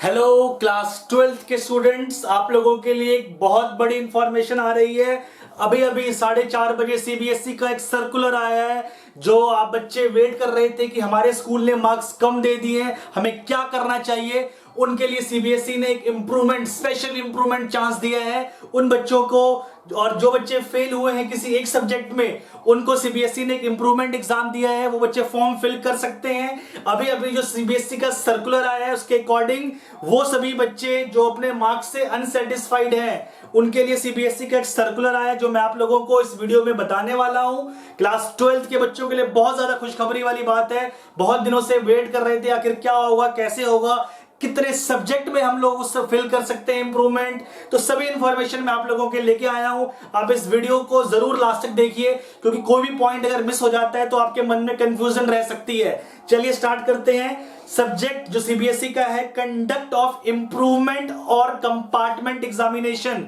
Hello class 12th के students, आप लोगों के लिए एक बहुत बड़ी इंफॉर्मेशन आ रही है। अभी अभी 4:30 बजे सीबीएसई का एक सर्कुलर आया है। जो आप बच्चे वेट कर रहे थे कि हमारे स्कूल ने मार्क्स कम दे दिए हैं, हमें क्या करना चाहिए, उनके लिए सीबीएसई ने एक इंप्रूवमेंट, स्पेशल इंप्रूवमेंट चांस दिया है उन बच्चों को। और जो बच्चे फेल हुए हैं किसी एक सब्जेक्ट में, उनको सीबीएसई ने एक इंप्रूवमेंट एग्जाम दिया है। वो बच्चे फॉर्म फिल कर सकते हैं। अभी अभी जो सीबीएसई का सर्कुलर आया है उसके अकॉर्डिंग वो सभी बच्चे जो अपने मार्क्स से अनसेटिस्फाइड हैं, उनके लिए सीबीएसई का एक सर्कुलर आया जो मैं आप लोगों को इस वीडियो में बताने वाला हूं। क्लास 12th के बच्चों के लिए बहुत ज्यादा खुशखबरी वाली बात है। बहुत दिनों से वेट कर रहे थे आखिर क्या होगा, कैसे होगा, कितने सब्जेक्ट में हम लोग उससे फिल कर सकते हैं इंप्रूवमेंट। तो सभी इंफॉर्मेशन मैं आप लोगों के लेके आया हूं। आप इस वीडियो को जरूर लास्ट तक देखिए, क्योंकि कोई भी पॉइंट अगर मिस हो जाता है तो आपके मन में कंफ्यूजन रह सकती है। चलिए स्टार्ट करते हैं। सब्जेक्ट जो सीबीएसई का है, कंडक्ट ऑफ इंप्रूवमेंट और कंपार्टमेंट एग्जामिनेशन।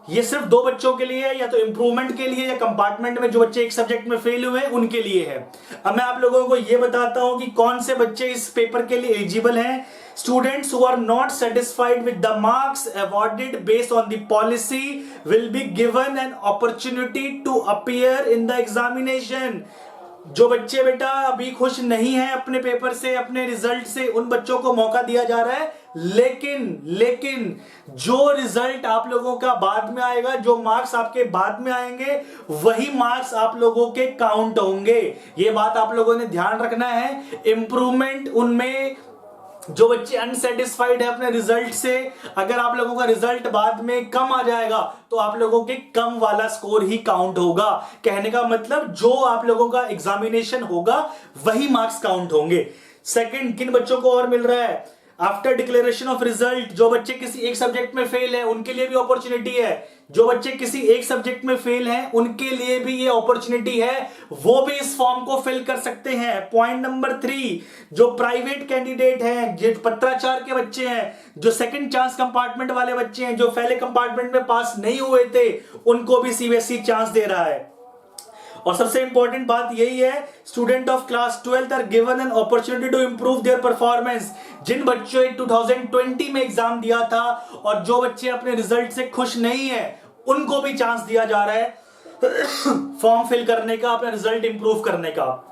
ये सिर्फ दो बच्चों के लिए है, या तो इंप्रूवमेंट के लिए या कंपार्टमेंट में जो बच्चे एक सब्जेक्ट में फेल हुए हैं उनके लिए है। अब मैं आप लोगों को ये बताता हूं कि कौन से बच्चे इस पेपर के लिए एलिजिबल हैं। Students who are not satisfied with the marks awarded based on the policy will be given an opportunity to appear in the examination. जो बच्चे बेटा अभी खुश नहीं है अपने पेपर से, अपने रिजल्ट से, उन बच्चों को मौका दिया जा रहा है। लेकिन जो रिजल्ट आप लोगों का बाद में आएगा, जो मार्क्स आपके बाद में आएंगे, वही मार्क्स आप लोगों के काउंट होंगे। ये बात आप लोगों ने ध्यान रखना है। इंप्रूवमेंट उनमें जो बच्चे अनसेटिस्फाइड है अपने रिजल्ट से, अगर आप लोगों का रिजल्ट बाद में कम आ जाएगा तो आप लोगों के कम वाला स्कोर ही काउंट होगा। कहने का मतलब जो आप लोगों का एग्जामिनेशन होगा वही मार्क्स काउंट होंगे। सेकंड, किन बच्चों को और मिल रहा है आफ्टर डिक्लेरेशन ऑफ रिजल्ट? जो बच्चे किसी एक सब्जेक्ट में फेल है उनके लिए भी अपॉर्चुनिटी है। जो बच्चे किसी एक सब्जेक्ट में फेल हैं उनके लिए भी ये अपॉर्चुनिटी है, वो भी इस फॉर्म को फिल कर सकते हैं। पॉइंट नंबर 3, जो प्राइवेट कैंडिडेट हैं, जो पत्राचार के बच्चे हैं, जो सेकंड चांस कंपार्टमेंट वाले बच्चे हैं, जो पहले कंपार्टमेंट में पास नहीं हुए थे, उनको भी सीबीएसई चांस दे रहा है। और सबसे इंपॉर्टेंट बात यही है, student of class 12th are given an opportunity to improve their performance. जिन बच्चों ने 2020 में एग्जाम दिया था और जो बच्चे अपने रिजल्ट से खुश नहीं है, उनको भी चांस दिया जा रहा है फॉर्म फिल करने का, अपना रिजल्ट इंप्रूव करने का।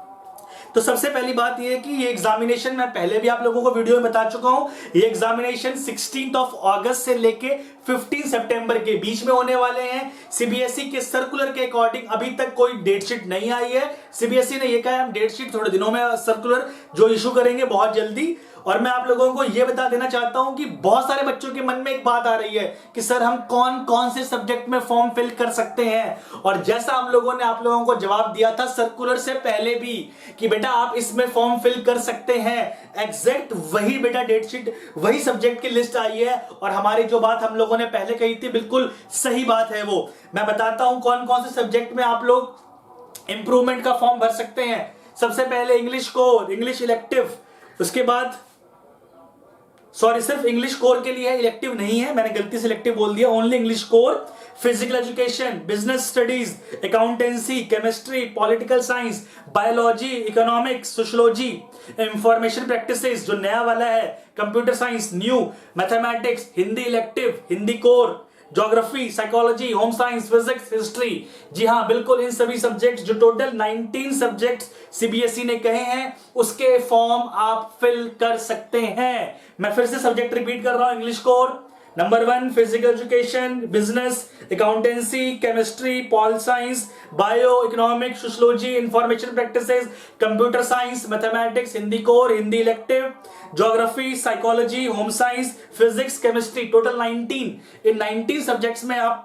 तो सबसे पहली बात यह है कि ये एग्जामिनेशन मैं पहले भी आप लोगों को वीडियो में बता चुका हूं। ये एग्जामिनेशन 16 अगस्त से लेके 15 सितंबर के बीच में होने वाले हैं। सीबीएसई के सर्कुलर के अकॉर्डिंग अभी तक कोई डेट शीट नहीं आई है। सीबीएसई ने ये कहा है हम डेट शीट थोड़े दिनों में सर्कुलर जो इशू करेंगे बहुत जल्दी। और मैं आप लोगों को यह बता देना चाहता हूं कि बहुत सारे बच्चों के मन में एक बात आ रही है कि सर हम कौन कौन से सब्जेक्ट में फॉर्म फिल कर सकते हैं। और जैसा हम लोगों ने आप लोगों को जवाब दिया था सर्कुलर से पहले भी कि बेटा आप इसमें फॉर्म फिल कर सकते हैं, एग्जैक्ट वही बेटा डेट शीट, वही सब्जेक्ट की लिस्ट आई है। और हमारी जो बात हम लोगों ने पहले कही थी बिल्कुल सही बात है। वो मैं बताता हूं कौन कौन से सब्जेक्ट में आप लोग इंप्रूवमेंट का फॉर्म भर सकते हैं। सबसे पहले इंग्लिश कोर, इंग्लिश इलेक्टिव, उसके बाद सिर्फ इंग्लिश कोर के लिए है, इलेक्टिव नहीं है, मैंने गलती से इलेक्टिव बोल दिया, only English core. Physical education, business studies, accountancy, chemistry, political science, biology, economics, sociology, information practices जो नया वाला है, computer science new, mathematics, Hindi elective, Hindi core, geography, psychology, home science, physics, history. जी हाँ, बिल्कुल इन सभी सब्जेक्ट्स, जो टोटल 19 सब्जेक्ट्स सीबीएसई ने कहे हैं, उसके फॉर्म आप फिल कर सकते हैं। मैं फिर से सब्जेक्ट रिपीट कर रहा हूं। English core number 1, physical education, business, accountancy, chemistry, pol science, bio, economics, sociology, information practices, computer science, mathematics, Hindi core, Hindi elective, geography, psychology, home science, physics, chemistry, total 19। इन 19 सब्जेक्ट्स में आप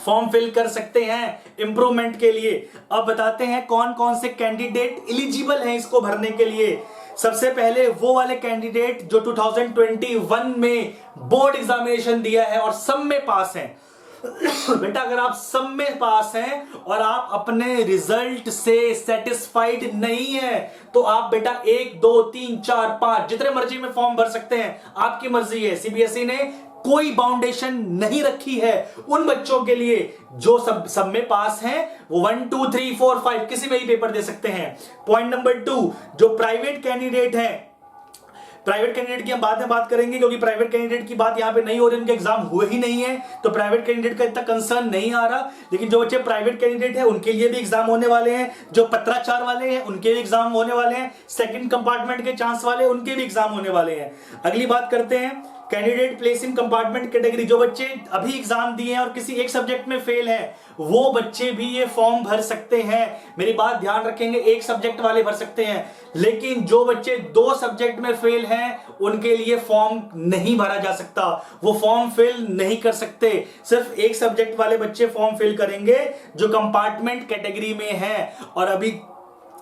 फॉर्म फिल कर सकते हैं improvement के लिए। अब बताते हैं कौन कौन से कैंडिडेट एलिजिबल हैं इसको भरने के लिए। सबसे पहले वो वाले कैंडिडेट जो 2021 में बोर्ड एग्जामिनेशन दिया है और सब में पास हैं। बेटा अगर आप सब में पास हैं और आप अपने रिजल्ट से सेटिस्फाइड नहीं है तो आप बेटा 1, 2, 3, 4, 5 जितने मर्जी में फॉर्म भर सकते हैं, आपकी मर्जी है। सीबीएसई ने कोई बाउंडेशन नहीं रखी है उन बच्चों के लिए जो सब में पास हैं। वो 1, 2, 3, 4, 5 किसी में ही पेपर दे सकते हैं। पॉइंट नंबर 2, जो प्राइवेट कैंडिडेट हैं प्राइवेट कैंडिडेट की हम बाद में बात करेंगे, क्योंकि प्राइवेट कैंडिडेट की बात यहाँ पे नहीं हो रही, उनके एग्जाम हुए ही नहीं है, तो प्राइवेट कैंडिडेट का इतना कंसर्न नहीं आ रहा। लेकिन जो बच्चे प्राइवेट कैंडिडेट है उनके लिए भी एग्जाम होने वाले हैं, जो पत्राचार वाले हैं उनके भी एग्जाम होने वाले हैं, सेकंड कंपार्टमेंट के चांस वाले उनके भी एग्जाम होने वाले हैं। अगली बात करते हैं candidate place in compartment category. जो बच्चे अभी एग्जाम दिए हैं और किसी एक सब्जेक्ट में फेल हैं, वो बच्चे भी ये फॉर्म भर सकते हैं। मेरी बात ध्यान रखेंगे, एक सब्जेक्ट वाले भर सकते हैं, लेकिन जो बच्चे 2 सब्जेक्ट में फेल हैं उनके लिए फॉर्म नहीं भरा जा सकता, वो फॉर्म फिल नहीं कर सकते। सिर्फ एक सब्जेक्ट वाले बच्चे फॉर्म फिल करेंगे जो कंपार्टमेंट कैटेगरी में है। और अभी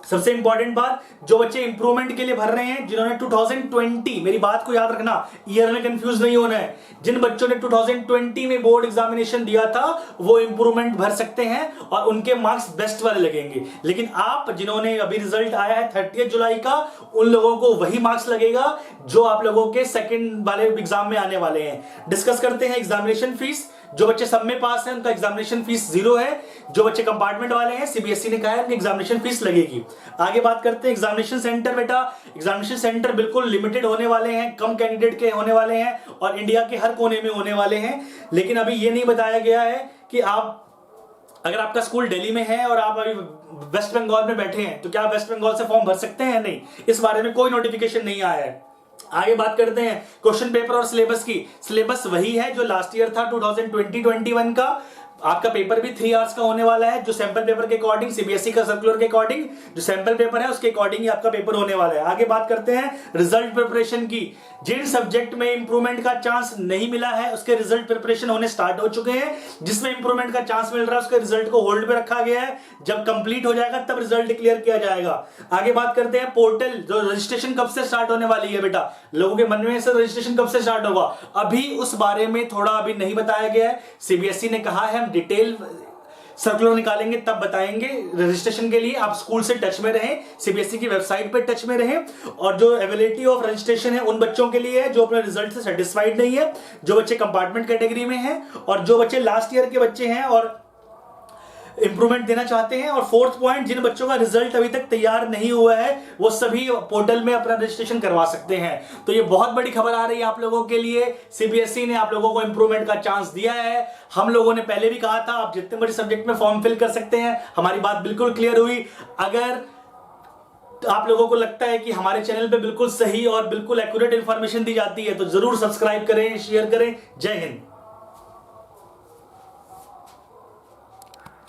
सबसे इंपॉर्टेंट बात, जो बच्चे इंप्रूवमेंट के लिए भर रहे हैं, जिन्होंने 2020, मेरी बात को याद रखना, ईयर में कंफ्यूज नहीं होना है, जिन बच्चों ने 2020 में बोर्ड एग्जामिनेशन दिया था वो इंप्रूवमेंट भर सकते हैं और उनके मार्क्स बेस्ट वाले लगेंगे। लेकिन आप जिन्होंने अभी रिजल्ट आया है 30 जुलाई का, उन लोगों को वही मार्क्स लगेगा जो आप लोगों के सेकंड वाले एग्जाम में आने वाले हैं। डिस्कस करते हैं एग्जामिनेशन फीस। जो बच्चे सब में पास हैं उनका एग्जामिनेशन फीस 0 है। जो बच्चे कंपार्टमेंट वाले हैं, सीबीएसई ने कहा है उनकी एग्जामिनेशन फीस लगेगी। आगे बात करते हैं एग्जामिनेशन सेंटर। बेटा एग्जामिनेशन सेंटर बिल्कुल लिमिटेड होने वाले हैं, कम कैंडिडेट के होने वाले हैं और इंडिया के हर कोने में होने वाले हैं। लेकिन अभी ये नहीं बताया गया है कि अगर आपका स्कूल दिल्ली में है और आप अभी वेस्ट बंगाल में बैठे हैं तो क्या आप वेस्ट बंगाल से फॉर्म भर सकते हैं या नहीं, इस बारे में कोई नोटिफिकेशन नहीं आया है। आगे बात करते हैं क्वेश्चन पेपर और सिलेबस की। सिलेबस वही है जो लास्ट ईयर था 2020-21 का। आपका पेपर भी 3 आवर्स का होने वाला है, जो सैंपल पेपर के अकॉर्डिंग, सीबीएसई का सर्कुलर के अकॉर्डिंग जो सैंपल पेपर है उसके अकॉर्डिंग ही आपका पेपर होने वाला है। आगे बात करते हैं रिजल्ट प्रिपरेशन की। जिन सब्जेक्ट में इंप्रूवमेंट का चांस नहीं मिला है उसके रिजल्ट प्रिपरेशन होने स्टार्ट हो चुके हैं। जिसमें इंप्रूवमेंट का चांस मिल रहा है उसके रिजल्ट को होल्ड पे रखा गया है, जब कंप्लीट हो जाएगा तब रिजल्ट डिक्लेयर किया जाएगा। आगे बात करते हैं पोर्टल, जो रजिस्ट्रेशन कब से स्टार्ट होने वाली है। बेटा लोगों के मन में से रजिस्ट्रेशन कब से स्टार्ट होगा, अभी उस बारे में थोड़ा अभी नहीं बताया गया है। सीबीएसई ने कहा है हम डिटेल सर्कुलर निकालेंगे तब बताएंगे। रजिस्ट्रेशन के लिए आप स्कूल से टच में रहें, सीबीएसई की वेबसाइट पे टच में रहें। और जो अवेलेबिलिटी ऑफ रजिस्ट्रेशन है उन बच्चों के लिए है जो अपने रिजल्ट से सेटिस्फाइड नहीं है, जो बच्चे कंपार्टमेंट कैटेगरी में हैं और जो बच्चे लास्ट ईयर के बच्चे हैं और इंप्रूवमेंट देना चाहते हैं। और 4th पॉइंट, जिन बच्चों का रिजल्ट अभी तक तैयार नहीं हुआ है वो सभी पोर्टल में अपना रजिस्ट्रेशन करवा सकते हैं। तो ये बहुत बड़ी खबर आ रही है आप लोगों के लिए। सीबीएसई ने आप लोगों को इंप्रूवमेंट का चांस दिया है। हम लोगों ने पहले भी कहा था आप जितने बड़े सब्जेक्ट में फॉर्म फिल कर सकते हैं। हमारी बात बिल्कुल क्लियर हुई। अगर आप लोगों को लगता है कि हमारे चैनल पे बिल्कुल सही और बिल्कुल एक्यूरेट इंफॉर्मेशन दी जाती है तो जरूर सब्सक्राइब करें, शेयर करें। जय हिंद।